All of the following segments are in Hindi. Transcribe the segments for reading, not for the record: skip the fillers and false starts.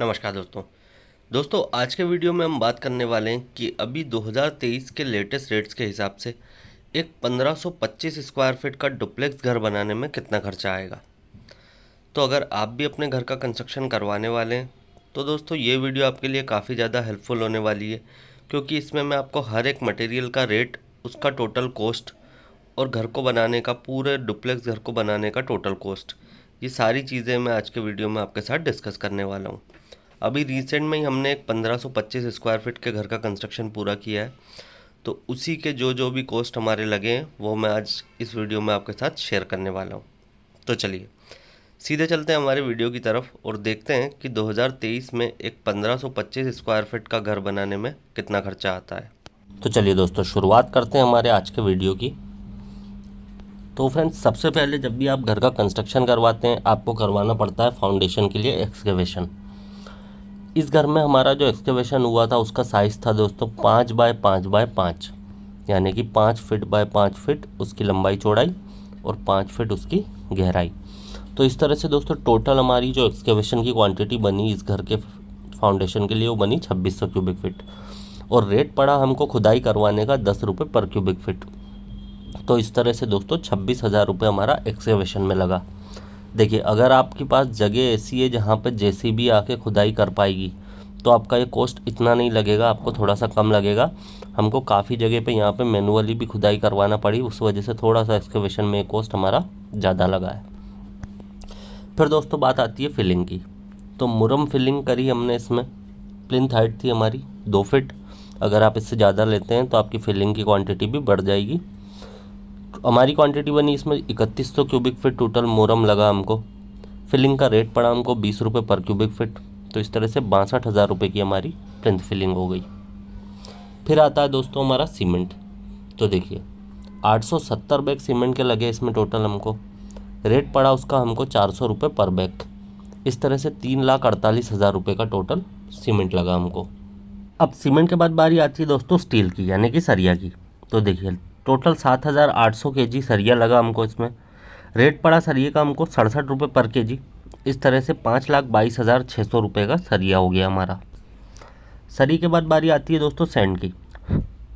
नमस्कार दोस्तों आज के वीडियो में हम बात करने वाले हैं कि अभी 2023 के लेटेस्ट रेट्स के हिसाब से एक 1525 स्क्वायर फीट का डुप्लेक्स घर बनाने में कितना खर्चा आएगा। तो अगर आप भी अपने घर का कंस्ट्रक्शन करवाने वाले हैं तो दोस्तों ये वीडियो आपके लिए काफ़ी ज़्यादा हेल्पफुल होने वाली है, क्योंकि इसमें मैं आपको हर एक मटेरियल का रेट, उसका टोटल कॉस्ट और घर को बनाने का, पूरे डुप्लेक्स घर को बनाने का टोटल कॉस्ट, ये सारी चीज़ें मैं आज के वीडियो में आपके साथ डिस्कस करने वाला हूँ। अभी रिसेंट में ही हमने एक 1525 स्क्वायर फीट के घर का कंस्ट्रक्शन पूरा किया है, तो उसी के जो भी कॉस्ट हमारे लगे हैं वो मैं आज इस वीडियो में आपके साथ शेयर करने वाला हूँ। तो चलिए सीधे चलते हैं हमारे वीडियो की तरफ और देखते हैं कि 2023 में एक 1525 स्क्वायर फीट का घर बनाने में कितना खर्चा आता है। तो चलिए दोस्तों, शुरुआत करते हैं हमारे आज के वीडियो की। तो फ्रेंड्स, सबसे पहले जब भी आप घर का कंस्ट्रक्शन करवाते हैं आपको करवाना पड़ता है फाउंडेशन के लिए एक्सकेवेशन। इस घर में हमारा जो एक्सकेवेशन हुआ था उसका साइज़ था दोस्तों 5 बाय 5 बाय 5, यानी कि 5 फीट बाय 5 फीट उसकी लंबाई चौड़ाई और 5 फीट उसकी गहराई। तो इस तरह से दोस्तों टोटल हमारी जो एक्सकेवेशन की क्वांटिटी बनी इस घर के फाउंडेशन के लिए वो बनी 2600 क्यूबिक फीट, और रेट पड़ा हमको खुदाई करवाने का 10 रुपये पर क्यूबिक फीट। तो इस तरह से दोस्तों 26,000 रुपये हमारा एक्सकेवेशन में लगा। देखिए, अगर आपके पास जगह ऐसी है जहाँ पे जेसीबी आके खुदाई कर पाएगी तो आपका ये कॉस्ट इतना नहीं लगेगा, आपको थोड़ा सा कम लगेगा। हमको काफ़ी जगह पे यहाँ पे मैनुअली भी खुदाई करवाना पड़ी, उस वजह से थोड़ा सा एक्सकेवेशन में कॉस्ट हमारा ज़्यादा लगा है। फिर दोस्तों बात आती है फिलिंग की। तो मुरम फिलिंग करी हमने इसमें। प्लिंथ हाइट थी हमारी 2 फीट। अगर आप इससे ज़्यादा लेते हैं तो आपकी फिलिंग की क्वांटिटी भी बढ़ जाएगी। हमारी क्वांटिटी बनी इसमें 3100 क्यूबिक फीट टोटल मोरम लगा हमको। फिलिंग का रेट पड़ा हमको 20 रुपये पर क्यूबिक फीट। तो इस तरह से 62,000 रुपये की हमारी प्लिंथ फिलिंग हो गई। फिर आता है दोस्तों हमारा सीमेंट। तो देखिए 870 बैग सीमेंट के लगे इसमें टोटल हमको। रेट पड़ा उसका हमको 400 रुपये पर बैग। इस तरह से 3,48,000 रुपये का टोटल सीमेंट लगा हमको। अब सीमेंट के बाद बारी आती है दोस्तों स्टील की, यानी कि सरिया की। तो देखिए टोटल 7,800 केजी सरिया लगा हमको इसमें। रेट पड़ा सरिये का हमको 67 रुपये पर केजी। इस तरह से 5,22,600 रुपये का सरिया हो गया हमारा। सरिये के बाद बारी आती है दोस्तों सैंड की।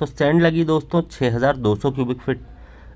तो सैंड लगी दोस्तों 6,200 क्यूबिक फीट।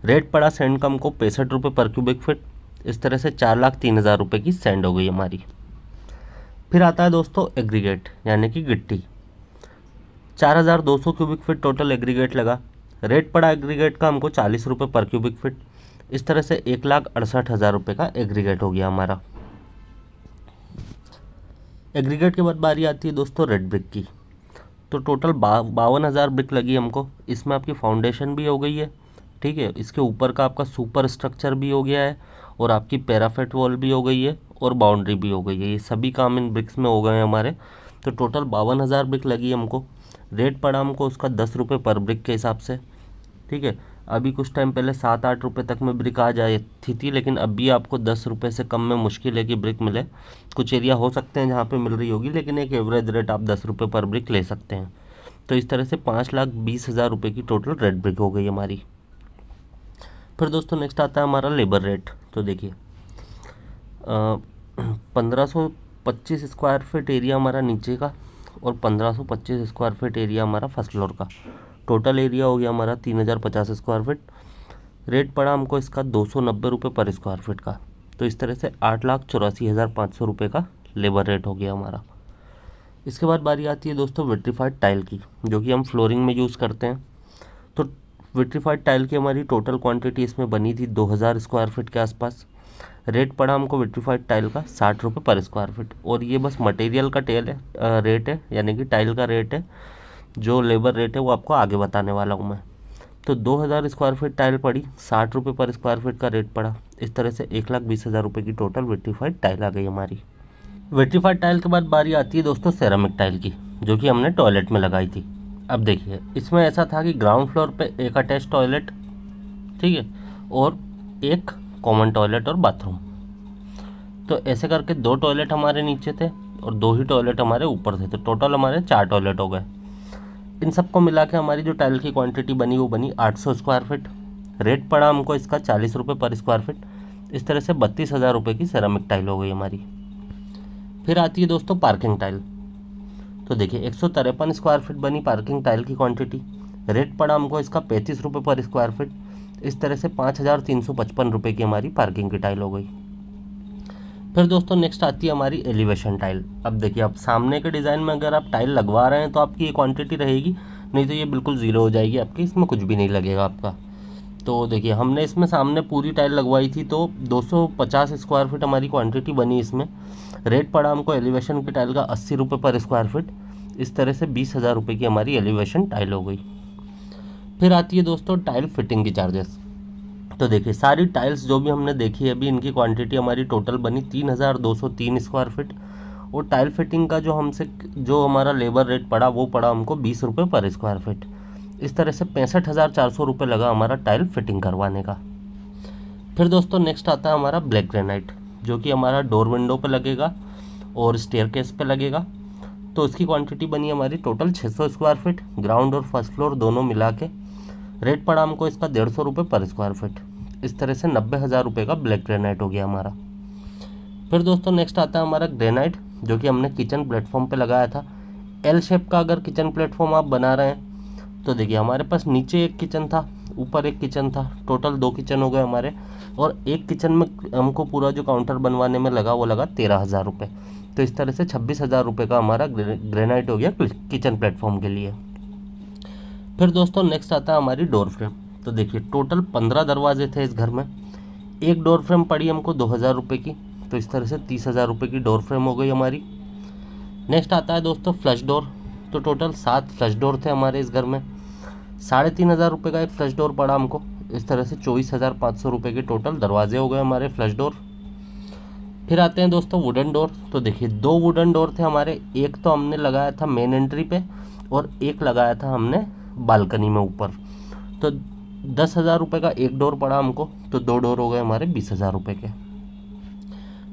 रेट पड़ा सैंड का हमको 65 रुपये पर क्यूबिक फीट। इस तरह से 4,03,000 रुपये की सैंड हो गई हमारी। फिर आता है दोस्तों एग्रीगेट, यानी कि गिट्टी। 4,200 क्यूबिक फीट टोटल एग्रीगेट लगा। रेट पड़ा एग्रीगेट का हमको 40 रुपये पर क्यूबिक फीट। इस तरह से 1,68,000 रुपये का एग्रीगेट हो गया हमारा। एग्रीगेट के बाद बारी आती है दोस्तों रेड ब्रिक की। तो टोटल 52,000 ब्रिक लगी हमको। इसमें आपकी फाउंडेशन भी हो गई है, ठीक है, इसके ऊपर का आपका सुपर स्ट्रक्चर भी हो गया है, और आपकी पैराफेट वॉल भी हो गई है, और बाउंड्री भी हो गई है। ये सभी काम इन ब्रिक्स में हो गए हैं हमारे। तो टोटल 52,000 ब्रिक लगी हमको। रेट पड़ा हमको उसका 10 रुपये पर ब्रिक के हिसाब से, ठीक है। अभी कुछ टाइम पहले 7-8 रुपये तक में ब्रिक आ जाती थी, लेकिन अभी आपको 10 रुपये से कम में मुश्किल है कि ब्रिक मिले। कुछ एरिया हो सकते हैं जहाँ पे मिल रही होगी, लेकिन एक एवरेज रेट आप 10 रुपये पर ब्रिक ले सकते हैं। तो इस तरह से 5,20,000 रुपये की टोटल रेड ब्रिक हो गई हमारी। फिर दोस्तों नेक्स्ट आता है हमारा लेबर रेट। तो देखिए 1525 स्क्वायर फीट एरिया हमारा नीचे का, और 1525 स्क्वायर फीट एरिया हमारा फर्स्ट फ्लोर का। टोटल एरिया हो गया हमारा 3,050 स्क्वायर फीट। रेट पड़ा हमको इसका 290 रुपये पर स्क्वायर फीट का। तो इस तरह से 8,84,500 रुपये का लेबर रेट हो गया हमारा। इसके बाद बारी आती है दोस्तों विट्रीफाइड टाइल की, जो कि हम फ्लोरिंग में यूज़ करते हैं। तो विट्रीफाइड टाइल की हमारी टोटल क्वांटिटी इसमें बनी थी 2,000 स्क्वायर फीट के आसपास। रेट पड़ा हमको विट्रीफाइड टाइल का 60 रुपये पर स्क्वायर फीट। और ये बस मटेरियल का रेट है, यानी कि टाइल का रेट है। जो लेबर रेट है वो आपको आगे बताने वाला हूँ मैं। तो 2,000 स्क्वायर फीट टाइल पड़ी, 60 रुपये पर स्क्वायर फीट का रेट पड़ा। इस तरह से 1,20,000 रुपये की टोटल विट्रीफाइड टाइल आ गई हमारी। विट्रीफाइड टाइल के बाद बारी आती है दोस्तों सेरामिक टाइल की, जो कि हमने टॉयलेट में लगाई थी। अब देखिए इसमें ऐसा था कि ग्राउंड फ्लोर पे एक अटैच टॉयलेट, ठीक है, और एक कॉमन टॉयलेट और बाथरूम। तो ऐसे करके 2 टॉयलेट हमारे नीचे थे और 2 ही टॉयलेट हमारे ऊपर थे। तो टोटल हमारे 4 टॉयलेट हो गए। इन सबको मिला के हमारी जो टाइल की क्वांटिटी बनी वो बनी 800 स्क्वायर फीट। रेट पड़ा हमको इसका 40 रुपये पर स्क्वायर फीट। इस तरह से 32,000 रुपये की सेरामिक टाइल हो गई हमारी। फिर आती है दोस्तों पार्किंग टाइल। तो देखिए 153 स्क्वायर फीट बनी पार्किंग टाइल की क्वांटिटी, रेट पड़ा हमको इसका 35 रुपये पर स्क्वायर फीट। इस तरह से 5,355 रुपये की हमारी पार्किंग की टाइल हो गई। फिर दोस्तों नेक्स्ट आती है हमारी एलिवेशन टाइल। अब देखिए अब सामने के डिज़ाइन में अगर आप टाइल लगवा रहे हैं तो आपकी ये क्वांटिटी रहेगी, नहीं तो ये बिल्कुल ज़ीरो हो जाएगी आपकी, इसमें कुछ भी नहीं लगेगा आपका। तो देखिए हमने इसमें सामने पूरी टाइल लगवाई थी तो 250 स्क्वायर फीट हमारी क्वांटिटी बनी इसमें। रेट पड़ा हमको एलिवेशन की टाइल का 80 रुपये पर स्क्वायर फीट। इस तरह से 20,000 रुपये की हमारी एलिवेशन टाइल हो गई। फिर आती है दोस्तों टाइल फिटिंग की चार्जेस। तो देखिए सारी टाइल्स जो भी हमने देखी है अभी, इनकी क्वांटिटी हमारी टोटल बनी 3,203 स्क्वायर फीट। और टाइल फिटिंग का जो हमारा लेबर रेट पड़ा वो पड़ा हमको 20 रुपये पर स्क्वायर फीट। इस तरह से 65,400 रुपये लगा हमारा टाइल फिटिंग करवाने का। फिर दोस्तों नेक्स्ट आता है हमारा ब्लैक ग्रेनाइट, जो कि हमारा डोर विंडो पे लगेगा और स्टेयरकेस पे लगेगा। तो इसकी क्वांटिटी बनी हमारी टोटल 600 स्क्वायर फीट, ग्राउंड और फर्स्ट फ्लोर दोनों मिला के। रेट पड़ा हमको इसका 150 रुपये पर स्क्वायर फीट। इस तरह से 90,000 रुपये का ब्लैक ग्रेनाइट हो गया हमारा। फिर दोस्तों नेक्स्ट आता है हमारा ग्रेनाइट, जो कि हमने किचन प्लेटफॉर्म पे लगाया था। एल शेप का अगर किचन प्लेटफॉर्म आप बना रहे हैं तो देखिए हमारे पास नीचे एक किचन था, ऊपर एक किचन था, टोटल 2 किचन हो गए हमारे। और एक किचन में हमको पूरा जो काउंटर बनवाने में लगा वो लगा 13,000 रुपये। तो इस तरह से 26,000 रुपये का हमारा ग्रेनाइट हो गया किचन प्लेटफॉर्म के लिए। फिर दोस्तों नेक्स्ट आता है हमारी डोर फ्रेम। तो देखिए टोटल 15 दरवाजे थे इस घर में, एक डोर फ्रेम पड़ी हमको 2,000 रुपये की। तो इस तरह से 30,000 रुपये की डोर फ्रेम हो गई हमारी। नेक्स्ट आता है दोस्तों फ्लश डोर। तो टोटल 7 फ्लश डोर थे हमारे इस घर में, 3,500 रुपये का एक फ्लश डोर पड़ा हमको। इस तरह से 24,500 रुपये के टोटल दरवाजे हो गए हमारे फ्लश डोर। फिर आते हैं दोस्तों वुडन डोर। तो देखिए 2 वुडन डोर थे हमारे, एक तो हमने लगाया था मेन एंट्री पे और एक लगाया था हमने बालकनी में ऊपर। तो 10,000 रुपये का एक डोर पड़ा हमको, तो 2 डोर हो गए हमारे 20,000 रुपये के।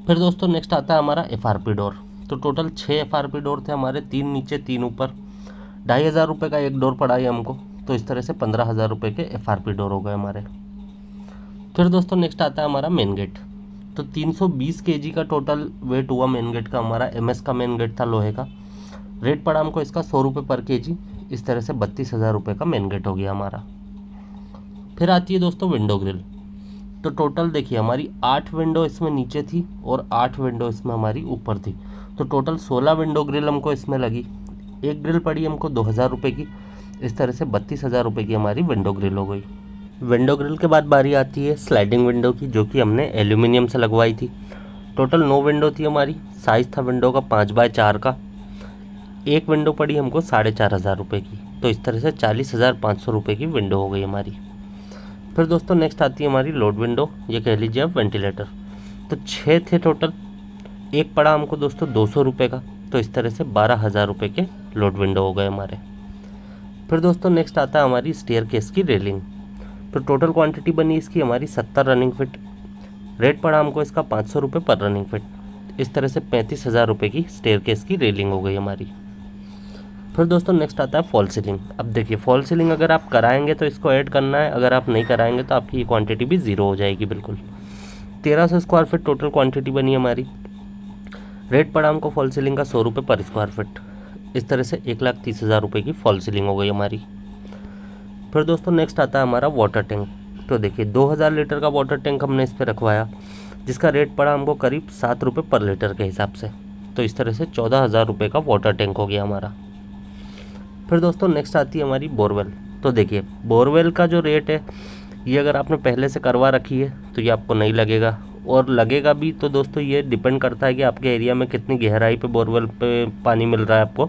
फिर दोस्तों नेक्स्ट आता है हमारा FRP डोर। तो टोटल 6 FRP डोर थे हमारे, 3 नीचे 3 ऊपर। 2,500 रुपये का एक डोर पड़ा है हमको। तो इस तरह से 15,000 रुपये के FRP डोर हो गए हमारे। फिर दोस्तों नेक्स्ट आता है हमारा मेन गेट। तो 320 kg का टोटल वेट हुआ मेन गेट का हमारा। MS का मेन गेट था लोहे का। रेट पड़ा हमको इसका 100 रुपये पर kg। इस तरह से 32,000 रुपये का मेन गेट हो गया हमारा। फिर आती है दोस्तों विंडो ग्रिल। तो टोटल देखिए हमारी 8 विंडो इसमें नीचे थी और 8 विंडो इसमें हमारी ऊपर थी। तो टोटल 16 विंडो ग्रिल हमको इसमें लगी। एक ग्रिल पड़ी हमको 2,000 रुपये की। इस तरह से 32,000 रुपये की हमारी विंडो ग्रिल हो गई। विंडो ग्रिल के बाद बारी आती है स्लाइडिंग विंडो की, जो कि हमने एल्यूमिनियम से लगवाई थी। टोटल 9 विंडो थी हमारी, साइज़ था विंडो का 5x4 का। एक विंडो पड़ी हमको 4,500 रुपये की। तो इस तरह से 40,500 रुपये की विंडो हो गई हमारी। फिर दोस्तों नेक्स्ट आती है हमारी लोड विंडो, ये कह लीजिए आप वेंटिलेटर। तो 6 थे टोटल, एक पड़ा हमको दोस्तों 200 रुपये का। तो इस तरह से 12,000 रुपये के लोड विंडो हो गए हमारे। फिर दोस्तों नेक्स्ट आता है हमारी स्टेयर केस की रेलिंग। तो टोटल क्वांटिटी बनी इसकी हमारी 70 रनिंग फिट। रेट पड़ा हमको इसका 500 रुपये पर रनिंग फिट। इस तरह से 35,000 रुपये की स्टेयर केस की रेलिंग हो गई हमारी। फिर दोस्तों नेक्स्ट आता है फॉल सीलिंग। अब देखिए फॉल सीलिंग अगर आप कराएंगे तो इसको ऐड करना है, अगर आप नहीं कराएंगे तो आपकी ये क्वांटिटी भी ज़ीरो हो जाएगी बिल्कुल। 1,300 स्क्वायर फीट टोटल क्वांटिटी बनी हमारी। रेट पड़ा हमको फॉल सीलिंग का 100 रुपये पर स्क्वायर फीट। इस तरह से 1,30,000 रुपये की फॉल सीलिंग हो गई हमारी। फिर दोस्तों नेक्स्ट आता है हमारा वाटर टैंक। तो देखिए 2,000 लीटर का वाटर टैंक हमने इस पर रखवाया, जिसका रेट पड़ा हमको करीब 7 रुपये पर लीटर के हिसाब से। तो इस तरह से 14,000 रुपये का वाटर टैंक हो गया हमारा। फिर दोस्तों नेक्स्ट आती है हमारी बोरवेल। तो देखिए बोरवेल का जो रेट है ये अगर आपने पहले से करवा रखी है तो ये आपको नहीं लगेगा, और लगेगा भी तो दोस्तों ये डिपेंड करता है कि आपके एरिया में कितनी गहराई पे बोरवेल पे पानी मिल रहा है आपको।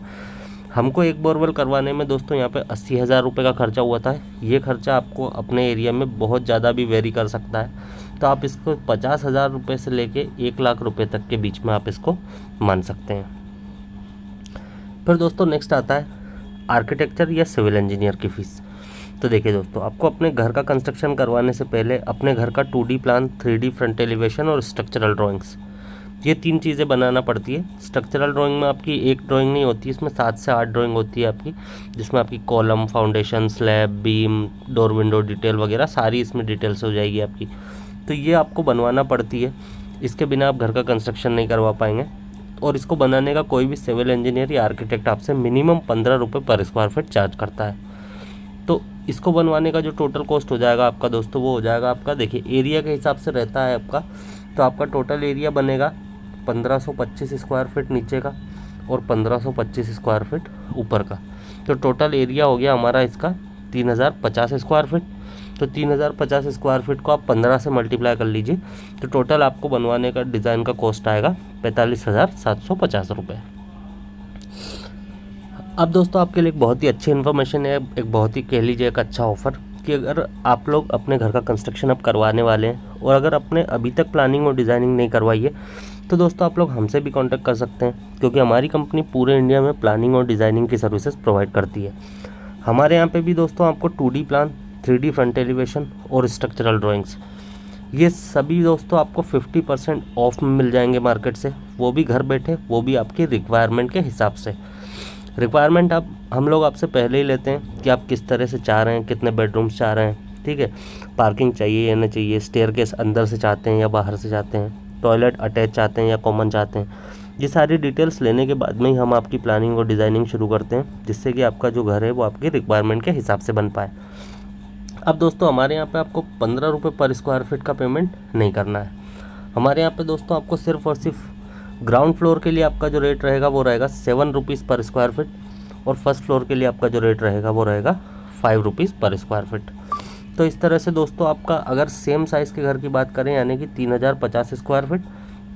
हमको एक बोरवेल करवाने में दोस्तों यहाँ पे 80,000 रुपये का खर्चा हुआ था। ये खर्चा आपको अपने एरिया में बहुत ज़्यादा भी वेरी कर सकता है, तो आप इसको 50,000 रुपये से लेके 1,00,000 रुपये तक के बीच में आप इसको मान सकते हैं। फिर दोस्तों नेक्स्ट आता है आर्किटेक्चर या सिविल इंजीनियर की फ़ीस। तो देखिए दोस्तों आपको अपने घर का कंस्ट्रक्शन करवाने से पहले अपने घर का 2D plan, 3D front elevation और स्ट्रक्चरल ड्राइंग्स, ये 3 चीज़ें बनाना पड़ती है। स्ट्रक्चरल ड्राइंग में आपकी एक ड्राइंग नहीं होती, इसमें 7 से 8 ड्राइंग होती है आपकी, जिसमें आपकी column, foundation, slab, beam, door window detail वगैरह सारी इसमें डिटेल्स हो जाएगी आपकी। तो ये आपको बनवाना पड़ती है, इसके बिना आप घर का कंस्ट्रक्शन नहीं करवा पाएंगे। और इसको बनाने का कोई भी सिविल इंजीनियर या आर्किटेक्ट आपसे मिनिमम 15 रुपये पर स्क्वायर फीट चार्ज करता है। तो इसको बनवाने का जो टोटल कॉस्ट हो जाएगा आपका दोस्तों, वो हो जाएगा आपका, देखिए एरिया के हिसाब से रहता है आपका, तो आपका टोटल एरिया बनेगा 1525 स्क्वायर फीट नीचे का और 1525 स्क्वायर फीट ऊपर का। तो टोटल एरिया हो गया हमारा इसका 3050 स्क्वायर फीट। तो 3050 स्क्वायर फीट को आप 15 से मल्टीप्लाई कर लीजिए, तो टोटल आपको बनवाने का डिज़ाइन का कॉस्ट आएगा 45,750 रुपये। अब दोस्तों आपके लिए एक बहुत ही अच्छी इन्फॉर्मेशन है, एक बहुत ही कह लीजिए एक अच्छा ऑफ़र, कि अगर आप लोग अपने घर का कंस्ट्रक्शन अब करवाने वाले हैं और अगर आपने अभी तक प्लानिंग और डिज़ाइनिंग नहीं करवाई है, तो दोस्तों आप लोग हमसे भी कांटेक्ट कर सकते हैं, क्योंकि हमारी कंपनी पूरे इंडिया में प्लानिंग और डिज़ाइनिंग की सर्विसेज प्रोवाइड करती है। हमारे यहाँ पे भी दोस्तों आपको 2D plan, 3D front elevation और स्ट्रक्चरल ड्राइंग्स, ये सभी दोस्तों आपको 50% ऑफ में मिल जाएंगे मार्केट से, वो भी घर बैठे, वो भी आपकी रिक्वायरमेंट के हिसाब से। रिक्वायरमेंट आप हम लोग आपसे पहले ही लेते हैं कि आप किस तरह से चाह रहे हैं, कितने बेडरूम्स चाह रहे हैं, ठीक है, पार्किंग चाहिए या नहीं चाहिए, स्टेयरकेस अंदर से चाहते हैं या बाहर से चाहते हैं, टॉयलेट अटैच चाहते हैं या कॉमन चाहते हैं। ये सारी डिटेल्स लेने के बाद में ही हम आपकी प्लानिंग और डिज़ाइनिंग शुरू करते हैं, जिससे कि आपका जो घर है वो आपकी रिक्वायरमेंट के हिसाब से बन पाए। अब दोस्तों हमारे यहाँ पे आपको 15 रुपये पर स्क्वायर फीट का पेमेंट नहीं करना है। हमारे यहाँ पे दोस्तों आपको सिर्फ और सिर्फ ग्राउंड फ्लोर के लिए आपका जो रेट रहेगा वो रहेगा 7 रुपीज़ पर स्क्वायर फीट, और फर्स्ट फ्लोर के लिए आपका जो रेट रहेगा वो रहेगा 5 रुपीज़ पर स्क्वायर फीट। तो इस तरह से दोस्तों आपका अगर सेम साइज़ के घर की बात करें, यानी कि 3050 स्क्वायर फीट,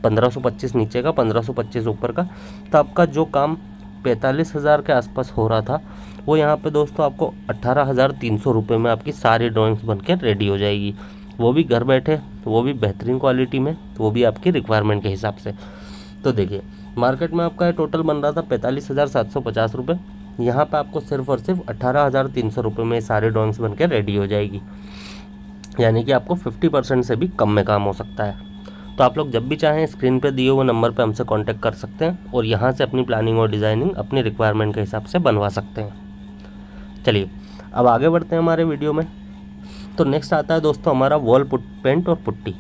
1525 नीचे का, 1525 ऊपर का, तो आपका जो काम 45,000 के आसपास हो रहा था, वो यहाँ पे दोस्तों आपको 18,300 रुपये में आपकी सारी ड्राइंग्स बनकर रेडी हो जाएगी, वो भी घर बैठे, वो भी बेहतरीन क्वालिटी में, वो भी आपकी रिक्वायरमेंट के हिसाब से। तो देखिए मार्केट में आपका टोटल बन रहा था 45,750 रुपये, यहाँ पे आपको सिर्फ और सिर्फ 18,300 रुपये में सारी ड्राइंग्स बनकर रेडी हो जाएगी, यानी कि आपको 50% से भी कम में काम हो सकता है। तो आप लोग जब भी चाहें स्क्रीन पे दिए हुए नंबर पे हमसे कांटेक्ट कर सकते हैं और यहाँ से अपनी प्लानिंग और डिज़ाइनिंग अपनी रिक्वायरमेंट के हिसाब से बनवा सकते हैं। चलिए अब आगे बढ़ते हैं हमारे वीडियो में। तो नेक्स्ट आता है दोस्तों हमारा वॉल पेंट और पुट्टी।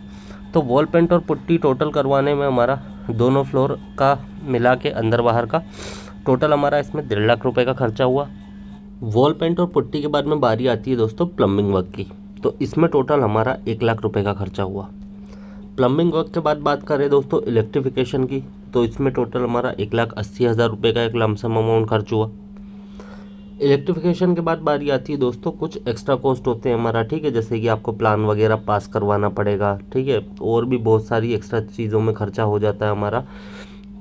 तो वॉल पेंट और पुट्टी टोटल करवाने में हमारा दोनों फ्लोर का मिला के अंदर बाहर का टोटल हमारा इसमें 1.5 लाख रुपए का खर्चा हुआ। वॉल पेंट और पुट्टी के बाद में बारी आती है दोस्तों प्लम्बिंग वर्क की, तो इसमें टोटल हमारा 1 लाख रुपए का खर्चा हुआ। प्लम्बिंग वर्क के बाद बात करें दोस्तों इलेक्ट्रिफिकेशन की, तो इसमें टोटल हमारा 1,80,000 रुपये का एक लमसम अमाउंट खर्च हुआ। इलेक्ट्रिफिकेशन के बाद बारी आती है दोस्तों कुछ एक्स्ट्रा कॉस्ट होते हैं हमारा, ठीक है, जैसे कि आपको प्लान वगैरह पास करवाना पड़ेगा, ठीक है, और भी बहुत सारी एक्स्ट्रा चीज़ों में खर्चा हो जाता है हमारा।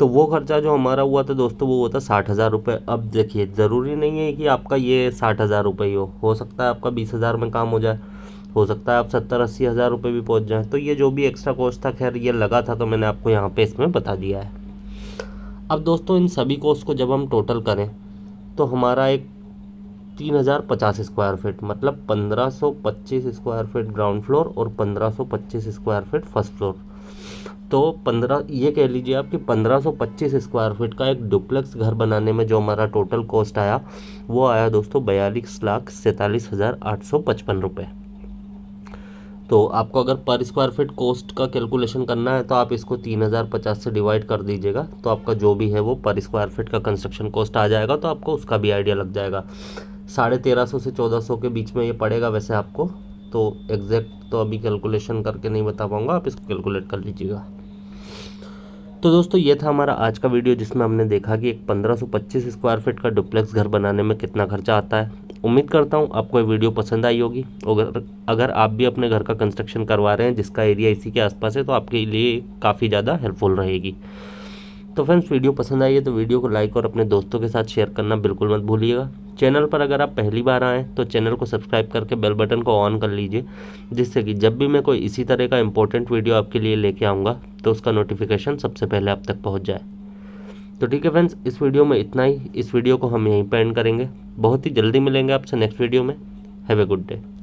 तो वो खर्चा जो हमारा हुआ था दोस्तों वो होता 60,000 रुपये। अब देखिए ज़रूरी नहीं है कि आपका ये 60,000 रुपये ही हो सकता है आपका 20,000 में काम हो जाए, हो सकता है आप 70-80,000 रुपये भी पहुंच जाए। तो ये जो भी एक्स्ट्रा कॉस्ट था खैर ये लगा था, तो मैंने आपको यहाँ पे इसमें बता दिया है। अब दोस्तों इन सभी कॉस्ट को जब हम टोटल करें तो हमारा एक 3050 स्क्वायर फीट, मतलब 1525 स्क्वायर फीट ग्राउंड फ्लोर और 1525 स्क्वायर फीट फर्स्ट फ्लोर, तो 15 ये कह लीजिए आप कि 1525 स्क्वायर फीट का एक डुप्लेक्स घर बनाने में जो हमारा टोटल कॉस्ट आया वो आया दोस्तों 42,47,855 रुपये। तो आपको अगर पर स्क्वायर फीट कॉस्ट का कैलकुलेशन करना है तो आप इसको 3050 से डिवाइड कर दीजिएगा, तो आपका जो भी है वो पर स्क्वायर फीट का कंस्ट्रक्शन कॉस्ट आ जाएगा, तो आपको उसका भी आइडिया लग जाएगा। 1350 से 1400 के बीच में ये पड़ेगा वैसे आपको, तो एग्जैक्ट तो अभी कैलकुलेशन करके नहीं बता पाऊँगा, आप इसको कैलकुलेट कर लीजिएगा। तो दोस्तों ये था हमारा आज का वीडियो, जिसमें हमने देखा कि एक 1525 स्क्वायर फीट का डुप्लेक्स घर बनाने में कितना खर्चा आता है। उम्मीद करता हूँ आपको ये वीडियो पसंद आई होगी। अगर आप भी अपने घर का कंस्ट्रक्शन करवा रहे हैं जिसका एरिया इसी के आसपास है तो आपके लिए काफ़ी ज़्यादा हेल्पफुल रहेगी। तो फ्रेंड्स वीडियो पसंद आई है तो वीडियो को लाइक और अपने दोस्तों के साथ शेयर करना बिल्कुल मत भूलिएगा। चैनल पर अगर आप पहली बार आएँ तो चैनल को सब्सक्राइब करके बेल बटन को ऑन कर लीजिए, जिससे कि जब भी मैं कोई इसी तरह का इंपॉर्टेंट वीडियो आपके लिए लेके आऊँगा तो उसका नोटिफिकेशन सबसे पहले आप तक पहुँच जाए। तो ठीक है फ्रेंड्स, इस वीडियो में इतना ही। इस वीडियो को हम यहीं पे एंड करेंगे। बहुत ही जल्दी मिलेंगे आपसे नेक्स्ट वीडियो में। Have a good day.